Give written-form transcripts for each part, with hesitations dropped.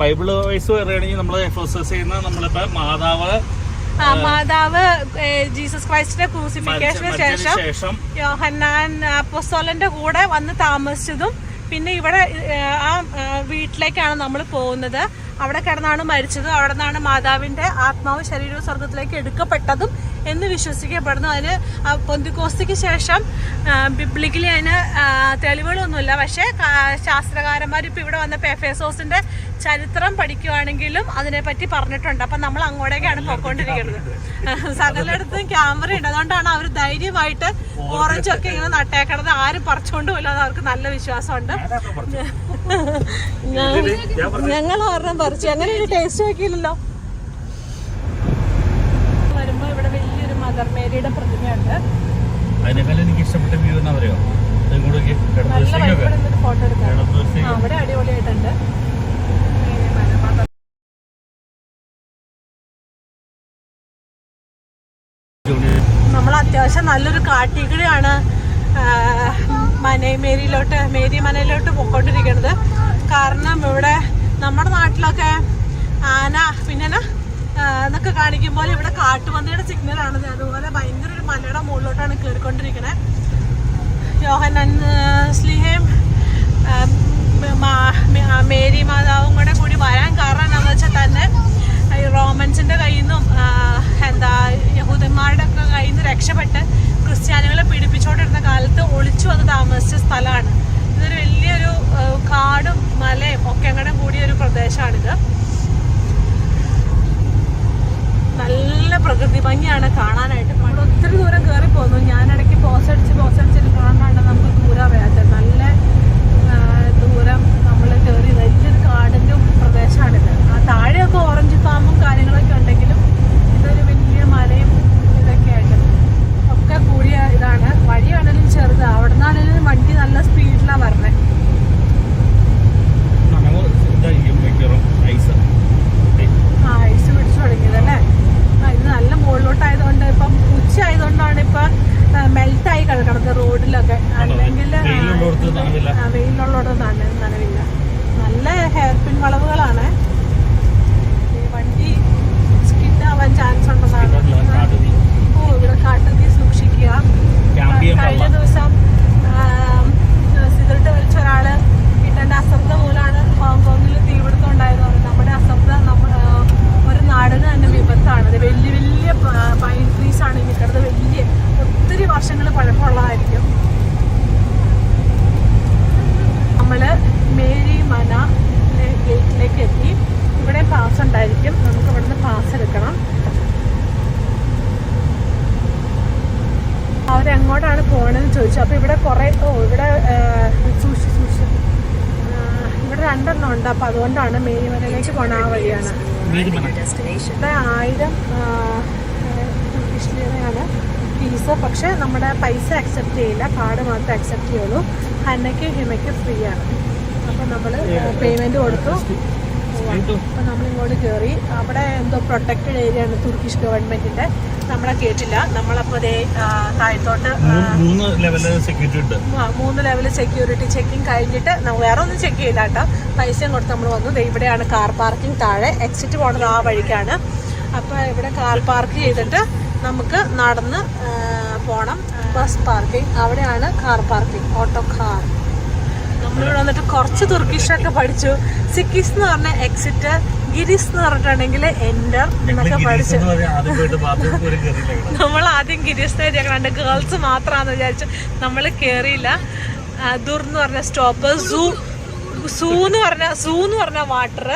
Bible vice പറയുകയാണെങ്കിൽ നമ്മൾ Ephesus ചെയ്യുന്ന നമ്മളിപ്പോ മാതാവ് ജീസസ് ക്രൈസ്റ്റിന്റെ ക്രൂസിഫിക്കേഷന് ശേഷം യോഹന്നാൻ അപ്പോസ്തലന്റെ കൂടെ വന്ന് താമസിച്ചതും പിന്നെ ഇവിടെ ആ വീട്ടിലേക്കാണ് നമ്മൾ പോകുന്നത്. അവിടെ കിടന്നാണ് മരിച്ചതും അവിടെ നിന്നാണ് മാതാവിന്റെ ആത്മാവ് ശരീരവും സ്വർഗത്തിലേക്ക് എടുക്കപ്പെട്ടതും എന്ന് വിശ്വസിക്കപ്പെടുന്നു. അതിന് പെന്തക്കോസ്തിക്ക് ശേഷം ബിബ്ലിക്കലി അതിന് തെളിവുകളൊന്നുമില്ല. പക്ഷേ ശാസ്ത്രകാരന്മാർ ഇപ്പം ഇവിടെ വന്നപ്പോൾ എഫേസോസിന്റെ ചരിത്രം പഠിക്കുവാണെങ്കിലും അതിനെപ്പറ്റി പറഞ്ഞിട്ടുണ്ട്. അപ്പം നമ്മൾ അങ്ങോട്ടേക്കാണ് പോയിക്കൊണ്ടിരിക്കുന്നത്. സകലയിടത്തും ക്യാമറ ഉണ്ട്, അതുകൊണ്ടാണ് അവർ ധൈര്യമായിട്ട് ഓറഞ്ചൊക്കെ ഇങ്ങനെ നട്ടേക്കണത്. ആരും പറിച്ചുകൊണ്ട് പോയില്ല, അത് അവർക്ക് നല്ല വിശ്വാസമുണ്ട്. ഞങ്ങൾ ഒരെണ്ണം പറിച്ചു. അങ്ങനെ ഒരു ടേസ്റ്റ് നോക്കിയില്ലല്ലോ. വരുമ്പോ ഇവിടെ വലിയൊരു മദർ മേരിയുടെ പ്രതിമയുണ്ട്. എനിക്ക് ഇഷ്ടപ്പെട്ട വ്യൂ എന്നാ പറയുക, ഫോട്ടോ എടുക്കാം. അവിടെ അടിപൊളിയായിട്ടുണ്ട്. നമ്മൾ അത്യാവശ്യം നല്ലൊരു കാട്ടികൂടെയാണ് മേരി മനയിലോട്ട് പോയിക്കൊണ്ടിരിക്കുന്നത്. കാരണം ഇവിടെ നമ്മുടെ നാട്ടിലൊക്കെ ആന പിന്നെ എന്നൊക്കെ കാണിക്കുമ്പോൾ ഇവിടെ കാട്ടുപന്നിയുടെ സിഗ്നലാണ്. അതുപോലെ ഭയങ്കര ഒരു മലയുടെ മുകളിലോട്ടാണ് കയറിക്കൊണ്ടിരിക്കുന്നത്. യോഹന്നാൻ സ്ലീഹയും മേരി മാതാവും കൂടി വരാൻ കാരണം എന്താണെന്ന് വെച്ചാൽ തന്നെ റോമൻസിന്റെ കയ്യിൽ നിന്നും യഹൂദന്മാരുടെ ഒക്കെ കയ്യിൽ നിന്ന് രക്ഷപ്പെട്ട് ക്രിസ്ത്യാനികളെ പീഡിപ്പിച്ചുകൊണ്ടിരുന്ന കാലത്ത് ഒളിച്ചു വന്ന് താമസിച്ച സ്ഥലമാണ്. ഇതൊരു വലിയൊരു കാടും മലയും ഒക്കെ അങ്ങനെ കൂടിയ ഒരു പ്രദേശമാണിത്. നല്ല പ്രകൃതി ഭംഗിയാണ് കാണാനായിട്ട്. നമ്മൾ ഒത്തിരി ദൂരം കയറി പോന്നു. ഞാനിടയ്ക്ക് പോസടിച്ചിട്ട് കാണാനാണ് നമുക്ക് ദൂരം വരാത്തത്. നല്ല ദൂരം നമ്മൾ കയറി വലിയൊരു കാടിൻ്റെ പ്രദേശമാണിത്. ആ താഴെയൊക്കെ ഓറഞ്ച് ഫാമും കാര്യങ്ങളൊക്കെ ഉണ്ടെങ്കിലും ഇതൊരു വലിയ മലയും ഇതൊക്കെ ആയിട്ട് ഒക്കെ കൂടിയ ഇതാണ്. വഴിയാണെങ്കിലും ചെറുത്. അവിടെ നിന്നാണെങ്കിലും വണ്ടി നല്ല സ്പീഡിലാണ് വരണേ. ഐസ് പിടിച്ചു തുടങ്ങിയതല്ലേ. ഇത് നല്ല മുകളിലോട്ടായതുകൊണ്ട് ഇപ്പം ഉച്ച ആയതുകൊണ്ടാണ് ഇപ്പൊ മെൽറ്റായി കിടക്കണത് റോഡിലൊക്കെ. അല്ലെങ്കിൽ വെയിലുള്ളോടത്ത് നനവില്ല. നല്ല ഹെയർ പിൻ വളവുകളാണ്. വണ്ടി സ്കിഡാവാൻ ചാൻസ് ഉണ്ടെന്നാണ്. ഇവിടെ കാട്ടുതീ സൂക്ഷിക്കുക. കഴിഞ്ഞ ദിവസം സിഗരറ്റ് വലിച്ച ഒരാള് കിട്ടേണ്ട അശ്രദ്ധ മൂലമാണ് ഹോങ്കോങ്ങിൽ തീപിടുത്തം ഉണ്ടായത്. നമ്മുടെ അശ്രദ്ധ ഒരു നാടിന് തന്നെ വിപത്താണ്. അത് വലിയ വലിയ പൈൻ ട്രീസ് ആണ് ഈ നിൽക്കുന്നത്. വലിയ ഒത്തിരി വർഷങ്ങൾ പഴക്കമുള്ളതായിരിക്കും. നമ്മള് മേരി മന ഗേറ്റിലേക്ക് എത്തി. ഇവിടെ പാസ് ഉണ്ടായിരിക്കും. നമുക്ക് ഇവിടുന്ന് പാസ് എടുക്കണം. അവരെങ്ങോട്ടാണ് പോകണമെന്ന് ചോദിച്ചു. അപ്പോൾ ഇവിടെ കുറേ ഇവിടെ സൂക്ഷിച്ചു ഇവിടെ രണ്ടെണ്ണം ഉണ്ട്. അപ്പോൾ അതുകൊണ്ടാണ് മേരിമലയിലേക്ക് പോകണ ആ വഴിയാണ്. ഇവിടെ 1000 ടർക്കിഷ് ലിറയാണ് ഫീസ്. പക്ഷേ നമ്മുടെ പൈസ അക്സെപ്റ്റ് ചെയ്യില്ല, കാർഡ് മാത്രമേ അക്സെപ്റ്റ് ചെയ്യുള്ളൂ. ഹന്നയ്ക്കും ഹിമയ്ക്കും ഫ്രീ ആണ്. അപ്പോൾ നമ്മൾ പേയ്മെൻറ്റ് കൊടുത്തു. അപ്പോൾ നമ്മളിങ്ങോട്ട് കയറി. അവിടെ എന്തോ പ്രൊട്ടക്റ്റഡ് ഏരിയ ആണ് തുർക്കിഷ് ഗവൺമെൻറ്റിൻ്റെ. നമ്മളെ കേട്ടില്ല. നമ്മളപ്പോൾ അതേ താഴത്തോട്ട് 3 ലെവൽ സെക്യൂരിറ്റി ചെക്കിങ് കഴിഞ്ഞിട്ട് വേറെ ഒന്നും ചെക്ക് ചെയ്യില്ല കേട്ടോ. പൈസയും കൊടുത്ത് നമ്മൾ വന്നു. ഇവിടെയാണ് കാർ പാർക്കിംഗ്. താഴെ എക്സിറ്റ് പോണത് ആ വഴിക്കാണ്. അപ്പോൾ ഇവിടെ കാർ പാർക്ക് ചെയ്തിട്ട് നമുക്ക് നടന്ന് പോകണം. ബസ് പാർക്കിംഗ് അവിടെയാണ് കാർ പാർക്കിംഗ്, ഓട്ടോ കാർ. നമ്മളിവിടെ വന്നിട്ട് കുറച്ച് തുർക്കിഷൊക്കെ പഠിച്ചു. സിക്കിസ് എന്ന് പറഞ്ഞ എക്സിറ്റ്, ഗിരിസ് എന്ന് പറഞ്ഞിട്ടുണ്ടെങ്കിൽ എൻ്റർ എന്നൊക്കെ പഠിച്ചു. നമ്മൾ ആദ്യം ഗിരിസ് കണ്ട് ഗേൾസ് മാത്രമാണെന്ന് വിചാരിച്ചു. നമ്മൾ കയറിയില്ല. ദുർ എന്ന് പറഞ്ഞ സ്റ്റോപ്പ്, സൂ എന്ന് പറഞ്ഞ വാട്ടർ.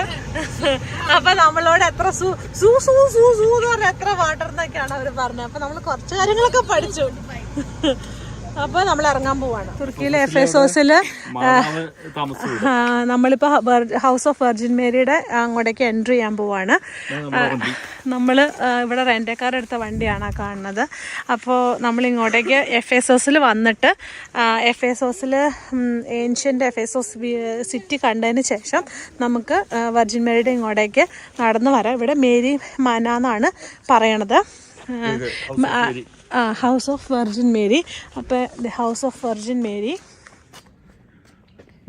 അപ്പൊ നമ്മളോട് എത്ര സൂ എന്ന് പറഞ്ഞ എത്ര വാട്ടർ എന്നൊക്കെയാണ് അവർ പറഞ്ഞത്. അപ്പൊ നമ്മൾ കുറച്ച് കാര്യങ്ങളൊക്കെ പഠിച്ചു. അപ്പൊ നമ്മൾ ഇറങ്ങാൻ പോവാണ്. തുർക്കിയിലെ എഫേസോസില് നമ്മളിപ്പോ ഹൗസ് ഓഫ് വെർജിൻ മേരിയുടെ അങ്ങോട്ടേക്ക് എൻട്രി ചെയ്യാൻ പോവാണ്. നമ്മള് ഇവിടെ റെന്റക്കാർ എടുത്ത വണ്ടിയാണ് കാണുന്നത്. അപ്പോൾ നമ്മളിങ്ങോട്ടേക്ക് എഫേസോസിൽ വന്നിട്ട് എഫേസോസിൽ ഏൻഷ്യൻ്റ് എഫേസോസ് സിറ്റി കണ്ടതിന് ശേഷം നമുക്ക് വെർജിൻ മേരിയുടെ ഇങ്ങോട്ടേക്ക് നടന്നു വരാം. ഇവിടെ മേരി മന എന്നാണ് പറയണത്. House of virgin Mary. അപ്പോൾ ഹൗസ് ഓഫ് വെർജിൻ മേരി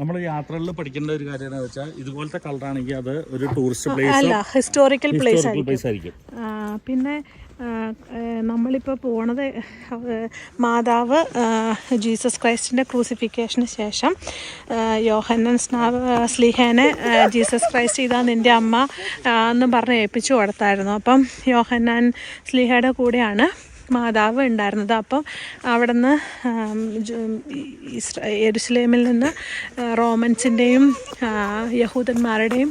നമ്മൾ യാത്രകളിൽ പഠിക്കേണ്ട ഒരു കാര്യം എന്ന് വെച്ചാൽ ഇതുപോലത്തെ കളറാണെങ്കിൽ അത് ഒരു ടൂറിസ്റ്റ് പ്ലേസ് അല്ല, ഹിസ്റ്റോറിക്കൽ പ്ലേസ് ആയിരിക്കും. പിന്നെ നമ്മളിപ്പോൾ പോണത് മാതാവ് ജീസസ് ക്രൈസ്റ്റിൻ്റെ ക്രൂസിഫിക്കേഷന് ശേഷം യോഹന്നാൻ സ്ലീഹാനെ ജീസസ് ക്രൈസ്റ്റ് ഇതാ നിൻ്റെ അമ്മ എന്ന് പറഞ്ഞ് ഏൽപ്പിച്ചു കൊടുത്തായിരുന്നു. അപ്പം യോഹന്നാൻ സ്ലീഹയുടെ കൂടെയാണ് മാതാവ് ഉണ്ടായിരുന്നത്. അപ്പം അവിടെ നിന്ന് യെരുശലേമിൽ നിന്ന് റോമൻസിൻ്റെയും യഹൂദന്മാരുടെയും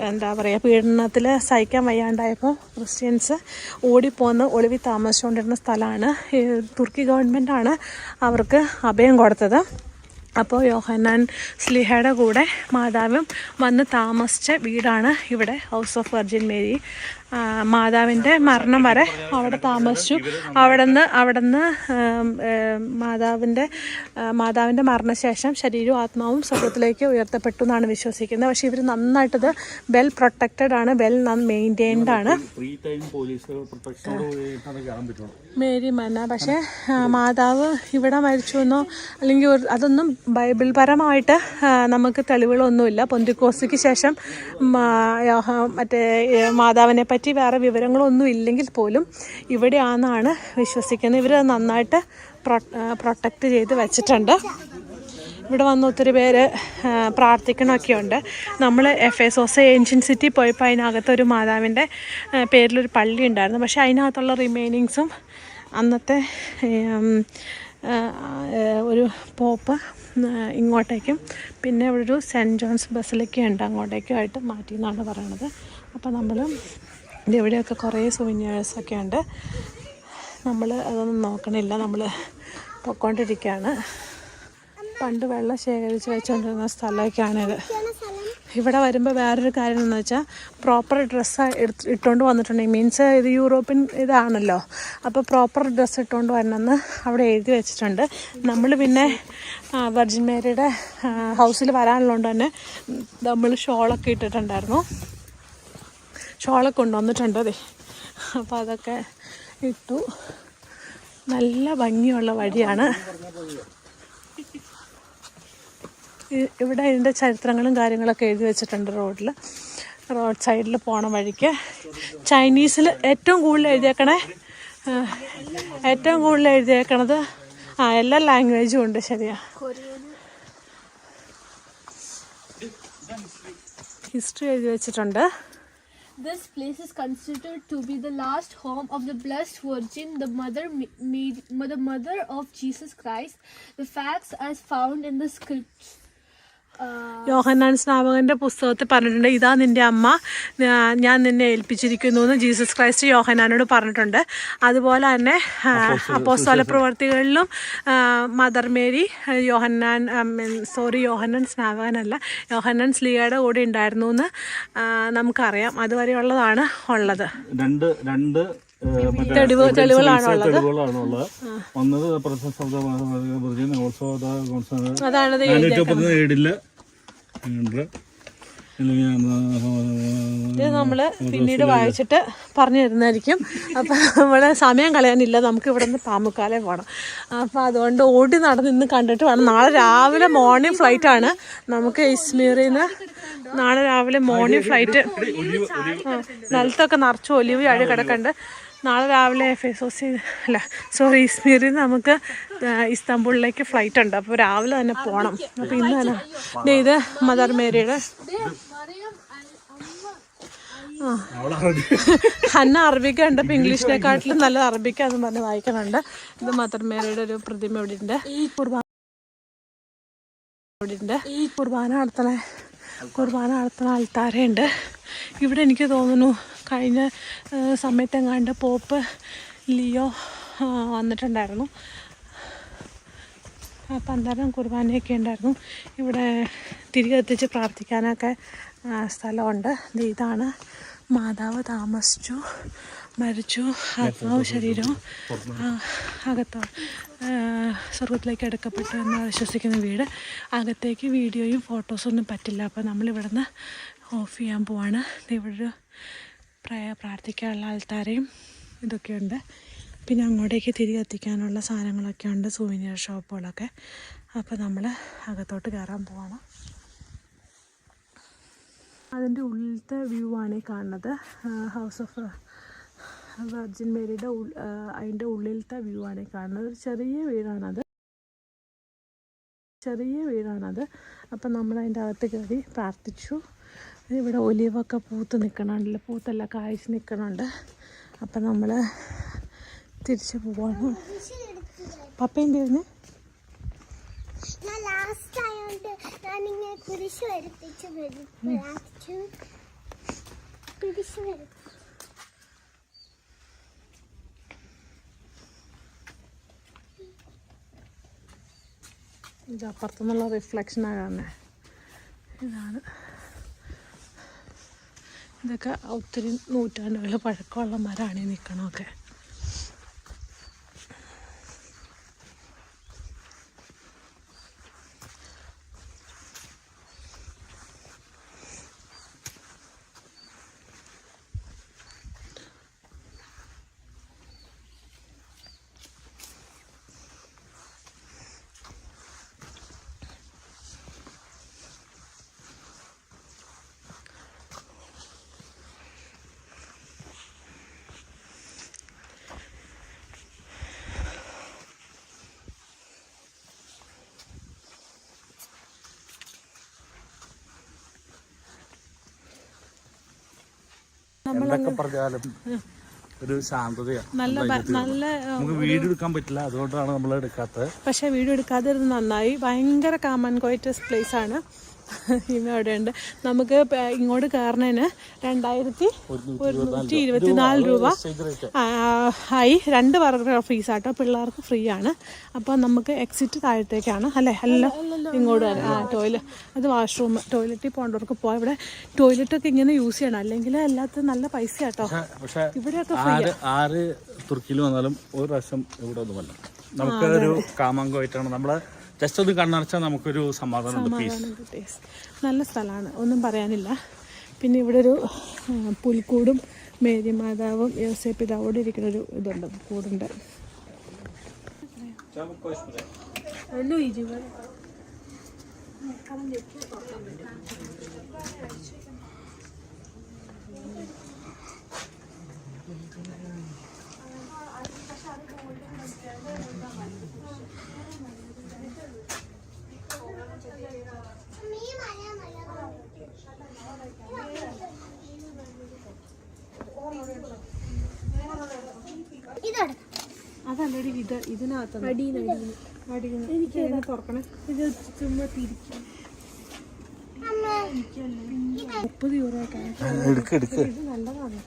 എന്താ പറയുക പീഡനത്തിൽ സഹിക്കാൻ വയ്യാണ്ടായപ്പോൾ ക്രിസ്ത്യൻസ് ഓടിപ്പോന്ന് ഒളിവിൽ താമസിച്ചുകൊണ്ടിരുന്ന സ്ഥലമാണ്. തുർക്കി ഗവൺമെൻറ്റാണ് അവർക്ക് അഭയം കൊടുത്തത്. അപ്പോൾ യോഹന്നാൻ സ്ലീഹയുടെ കൂടെ മാതാവും വന്ന് താമസിച്ച വീടാണ് ഇവിടെ ഹൗസ് ഓഫ് വെർജിൻ മേരി. മാതാവിൻ്റെ മരണം വരെ അവിടെ താമസിച്ചു. അവിടുന്ന് മാതാവിൻ്റെ മരണശേഷം ശരീരവും ആത്മാവും സ്വർഗ്ഗത്തിലേക്ക് ഉയർത്തപ്പെട്ടു എന്നാണ് വിശ്വസിക്കുന്നത്. പക്ഷെ ഇവർ നന്നായിട്ടത് വെൽ പ്രൊട്ടക്റ്റഡ് ആണ്, വെൽ മെയിൻറ്റെയിൻഡ് ആണ്. മേരി മന്ന. പക്ഷേ മാതാവ് ഇവിടെ മരിച്ചു എന്നോ അല്ലെങ്കിൽ അതൊന്നും ബൈബിൾ പരമായിട്ട് നമുക്ക് തെളിവുകളൊന്നുമില്ല. പൊന്തിക്കോസ്തിക്ക് ശേഷം മറ്റേ മാതാവിനെ പറ്റി വേറെ വിവരങ്ങളൊന്നും ഇല്ലെങ്കിൽ പോലും ഇവിടെയാണെന്നാണ് വിശ്വസിക്കുന്നത്. ഇവർ നന്നായിട്ട് പ്രൊട്ടക്റ്റ് ചെയ്ത് വെച്ചിട്ടുണ്ട്. ഇവിടെ വന്ന് ഒത്തിരി പേര് പ്രാർത്ഥിക്കണമൊക്കെ ഉണ്ട്. നമ്മൾ എഫേസോസ് ഏൻഷ്യൻ സിറ്റി പോയപ്പോൾ അതിനകത്തൊരു മാതാവിൻ്റെ പേരിലൊരു പള്ളി ഉണ്ടായിരുന്നു. പക്ഷേ അതിനകത്തുള്ള റിമൈനിങ്സും അന്നത്തെ ഒരു പോപ്പ് ഇങ്ങോട്ടേക്കും പിന്നെ ഇവിടെ ഒരു സെൻറ്റ് ജോൺസ് ബസിലിക്ക ഉണ്ട്, അങ്ങോട്ടേക്കും ആയിട്ട് മാറ്റി എന്നാണ് പറയണത്. അപ്പോൾ നമ്മൾ ഇവിടെയൊക്കെ കുറേ സൂവിനേഴ്സൊക്കെ ഉണ്ട്. നമ്മൾ അതൊന്നും നോക്കണില്ല, നമ്മൾ പൊയ്ക്കൊണ്ടിരിക്കുകയാണ്. പണ്ട് വെള്ളം ശേഖരിച്ച് വെച്ചുകൊണ്ടിരുന്ന സ്ഥലമൊക്കെയാണിത്. ഇവിടെ വരുമ്പോൾ വേറൊരു കാര്യം എന്ന് വെച്ചാൽ പ്രോപ്പർ ഡ്രസ്സ് ഇട്ടുകൊണ്ട് വന്നിട്ടുണ്ടെങ്കിൽ മീൻസ് ഇത് യൂറോപ്യൻ ഇതാണല്ലോ, അപ്പോൾ പ്രോപ്പർ ഡ്രസ്സ് ഇട്ടുകൊണ്ട് വരണമെന്ന് അവിടെ എഴുതി വെച്ചിട്ടുണ്ട്. നമ്മൾ പിന്നെ വെർജിൻ മേരിയുടെ ഹൗസിൽ വരാനുള്ളതുകൊണ്ട് തന്നെ നമ്മൾ ഷോളൊക്കെ ഇട്ടിട്ടുണ്ടായിരുന്നു. ഷോളൊക്കെ കൊണ്ടുവന്നിട്ടുണ്ട്. അതെ, അപ്പോൾ അതൊക്കെ ഇട്ടു. നല്ല ഭംഗിയുള്ള വഴിയാണ്. ഇവിടെ ഇതിൻ്റെ ചരിത്രങ്ങളും കാര്യങ്ങളൊക്കെ എഴുതി വെച്ചിട്ടുണ്ട് റോഡ് സൈഡിൽ പോണ വഴിക്ക്. ചൈനീസിൽ ഏറ്റവും കൂടുതൽ എഴുതിയേക്കണത് എല്ലാ ലാംഗ്വേജും ഉണ്ട്. ശരിയാ, ഹിസ്റ്ററി എഴുതി വെച്ചിട്ടുണ്ട്. This place is considered to be the last home of the Blessed Virgin, the mother of Jesus Christ. The facts as found in the scripts. യോഹന്നാൻ സ്നാപകന്റെ പുസ്തകത്തിൽ പറഞ്ഞിട്ടുണ്ട്, ഇതാ നിൻ്റെ അമ്മ, ഞാൻ നിന്നെ ഏൽപ്പിച്ചിരിക്കുന്നു എന്ന് ജീസസ് ക്രൈസ്റ്റ് യോഹന്നാനോട് പറഞ്ഞിട്ടുണ്ട്. അതുപോലെ തന്നെ അപ്പോസ്തല പ്രവർത്തികളിലും മദർ മേരി യോഹന്നാൻ സ്നാപകനല്ല, യോഹന്നാൻ സ്ലീഹയുടെ കൂടെ ഉണ്ടായിരുന്നു എന്ന് നമുക്കറിയാം. അതുവരെയുള്ളതാണ് ഉള്ളത്. രണ്ട് തെളിവുകളാണുള്ളത്. അതാണ് ഇത് നമ്മള് പിന്നീട് വായിച്ചിട്ട് പറഞ്ഞു തരുന്നതായിരിക്കും. അപ്പം നമ്മള് സമയം കളയാനില്ല, നമുക്ക് ഇവിടെ നിന്ന് പാമുക്കാലെ പോകണം. അപ്പം അതുകൊണ്ട് ഓടി നടന്ന് ഇന്ന് കണ്ടിട്ട് വേണം. നാളെ രാവിലെ മോർണിംഗ് ഫ്ലൈറ്റാണ് നമുക്ക് ഇസ്മീറിൽ നിന്ന്. നാളെ രാവിലെ മോർണിംഗ് ഫ്ലൈറ്റ്. നിലത്തൊക്കെ നിറച്ച് ഒലിവ് അഴി കിടക്കുന്നുണ്ട്. നാളെ രാവിലെ ഇസ്മീറിൽ നിന്ന് നമുക്ക് ഇസ്താംബൂളിലേക്ക് ഫ്ലൈറ്റ് ഉണ്ട്. അപ്പോൾ രാവിലെ തന്നെ പോകണം. അപ്പോൾ ഇന്ന് തന്നെ ഇത് മദർ മേരിയുടെ ഹന്ന അറബിക്ക ഉണ്ട്. അപ്പോൾ ഇംഗ്ലീഷിനെക്കാട്ടിലും നല്ല അറബിക്ക എന്ന് പറഞ്ഞ് വായിക്കുന്നുണ്ട്. ഇത് മദർ മേരിയുടെ ഒരു പ്രതിമ ഇവിടെ ഉണ്ട്. കുർബാന നടത്തുന്ന ആൾത്താരുണ്ട് ഇവിടെ. എനിക്ക് തോന്നുന്നു കഴിഞ്ഞ സമയത്തെങ്ങാണ്ട് പോപ്പ് ലിയോ വന്നിട്ടുണ്ടായിരുന്നു. അപ്പം അന്നേരം കുർബാനയൊക്കെ ഉണ്ടായിരുന്നു. ഇവിടെ തിരികെ എത്തിച്ച് പ്രാർത്ഥിക്കാനൊക്കെ സ്ഥലമുണ്ട്. ഇതാണ് മാതാവ് താമസിച്ചു, മരിച്ചു, ആത്മാവും ശരീരവും സ്വർഗത്തിലേക്ക് എടുക്കപ്പെട്ടു എന്ന് വിശ്വസിക്കുന്ന വീട്. അകത്തേക്ക് വീഡിയോയും ഫോട്ടോസൊന്നും പറ്റില്ല. അപ്പോൾ നമ്മളിവിടെ നിന്ന് ഓഫ് ചെയ്യാൻ പോവാണ്. ഇവിടെ പ്രാർത്ഥിക്കാനുള്ള ആൾത്താരെയും ഇതൊക്കെയുണ്ട്. പിന്നെ അങ്ങോട്ടേക്ക് തിരികെ എത്തിക്കാനുള്ള സാധനങ്ങളൊക്കെ ഉണ്ട്, സൂവിനിയർ ഷോപ്പുകളൊക്കെ. അപ്പോൾ നമ്മൾ അകത്തോട്ട് കയറാൻ പോവാണ്. അതിൻ്റെ ഉള്ളിലത്തെ വ്യൂ ആണ് ഈ കാണുന്നത്. ഹൗസ് ഓഫ് വെർജിൻ മേരിയുടെ അതിൻ്റെ ഉള്ളിലത്തെ വ്യൂ ആണ് ഈ കാണുന്നത്. ഒരു ചെറിയ വീടാണത്. അപ്പം നമ്മൾ അതിൻ്റെ അകത്ത് കയറി പ്രാർത്ഥിച്ചു. ഇവിടെ ഒലിവൊക്കെ പൂത്ത് നിൽക്കണുണ്ടല്ലോ, പൂത്തല്ല കായ്ച്ച് നിൽക്കണുണ്ട്. അപ്പം നമ്മൾ തിരിച്ചു പോവാണ്. പപ്പയും തീർന്ന് ഇത് അപ്പുറത്തുനിന്നുള്ള റിഫ്ലക്ഷനാണ് കാണുന്നത്. ഇതാണ്, ഇതൊക്കെ ഒത്തിരി നൂറ്റാണ്ടുകൾ പഴക്കമുള്ള മരമാണ് ഈ നിൽക്കണമൊക്കെ. എന്തൊക്കെ പറഞ്ഞാലും ഒരു ശാന്തതയാണ്. നമുക്ക് വീഡിയോ എടുക്കാൻ പറ്റില്ല, അതുകൊണ്ടാണ് നമ്മൾ എടുക്കാത്തത്. പക്ഷെ വീഡിയോ എടുക്കാതിരുന്ന് നന്നായി. ഭയങ്കര കാം ആൻഡ് ക്വയറ്റ് പ്ലേസ് ആണ് ഇവിടെ ഉണ്ട്. നമുക്ക് ഇങ്ങോട്ട് കയറുന്നതിന് 2124 രൂപ ആയി. 2 പേർക്ക് ഫീസാട്ടോ, പിള്ളേർക്ക് ഫ്രീ ആണ്. അപ്പോൾ നമുക്ക് എക്സിറ്റ് താഴത്തേക്കാണ് അല്ലേ? അല്ല, ഇങ്ങോട്ട് തന്നെ. അത് വാഷ്റൂം, ടോയ്ലറ്റിൽ പോകേണ്ടവർക്ക് പോകാം. ഇവിടെ ടോയ്ലറ്റൊക്കെ ഇങ്ങനെ യൂസ് ചെയ്യണം, അല്ലെങ്കിൽ എല്ലാത്തും നല്ല പൈസ കേട്ടോ. ഇവിടെയൊക്കെ തുർക്കിയിൽ വന്നാലും ഒരു പ്രാവശ്യം ഇവിടെ ഒന്നും വല്ല നമുക്ക് ഒരു കാമാങ്കമായിട്ടാണ്. നമ്മള് ജസ്റ്റ് ഒന്ന് കണ്ണടച്ചാൽ നമുക്കൊരു സമാധാനം. നല്ല സ്ഥലമാണ്, ഒന്നും പറയാനില്ല. പിന്നെ ഇവിടെ ഒരു പുൽക്കൂടും മേരി മാതാവും യോസേപ്പ് പിതാവോട് ഇരിക്കുന്നൊരു ഇതുണ്ട്, കൂടുണ്ട്. അതല്ലടി, ഇതിനകത്ത് തുറക്കണേ. ഇത് ചുമ്മാ തിരിക്കും. 30 യൂറോ ഒക്കെ നല്ലതാണ്.